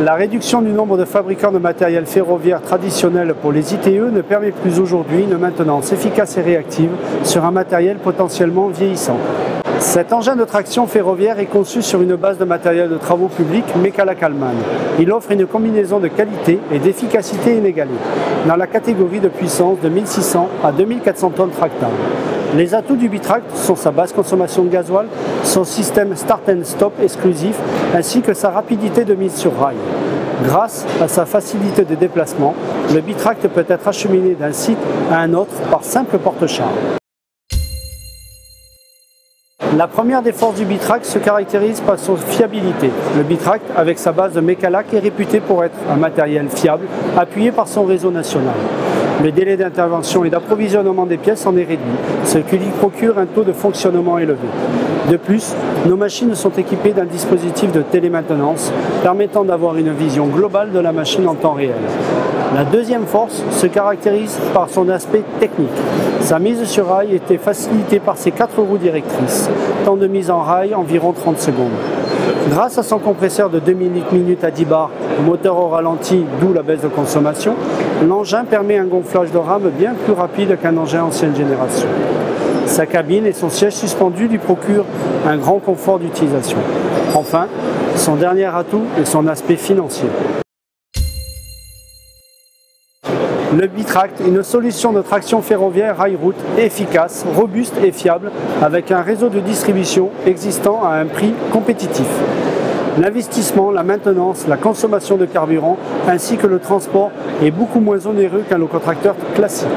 La réduction du nombre de fabricants de matériel ferroviaire traditionnel pour les ITE ne permet plus aujourd'hui une maintenance efficace et réactive sur un matériel potentiellement vieillissant. Cet engin de traction ferroviaire est conçu sur une base de matériel de travaux publics Mecala-Kalman. Il offre une combinaison de qualité et d'efficacité inégalée, dans la catégorie de puissance de 1600 à 2400 tonnes tractables. Les atouts du bitract sont sa basse consommation de gasoil, son système start and stop exclusif, ainsi que sa rapidité de mise sur rail. Grâce à sa facilité de déplacement, le bitract peut être acheminé d'un site à un autre par simple porte-char. La première des forces du bitract se caractérise par son fiabilité. Le bitract, avec sa base de Mecalac, est réputé pour être un matériel fiable, appuyé par son réseau national. Le délai d'intervention et d'approvisionnement des pièces en est réduit, ce qui lui procure un taux de fonctionnement élevé. De plus, nos machines sont équipées d'un dispositif de télémaintenance permettant d'avoir une vision globale de la machine en temps réel. La deuxième force se caractérise par son aspect technique. Sa mise sur rail était facilitée par ses 4 roues directrices, temps de mise en rail environ 30 secondes. Grâce à son compresseur de 2000 litres-minutes à 10 bars, moteur au ralenti, d'où la baisse de consommation, l'engin permet un gonflage de rame bien plus rapide qu'un engin ancienne génération. Sa cabine et son siège suspendu lui procurent un grand confort d'utilisation. Enfin, son dernier atout est son aspect financier. Le bitract, une solution de traction ferroviaire rail-route efficace, robuste et fiable, avec un réseau de distribution existant à un prix compétitif. L'investissement, la maintenance, la consommation de carburant ainsi que le transport est beaucoup moins onéreux qu'un locotracteur classique.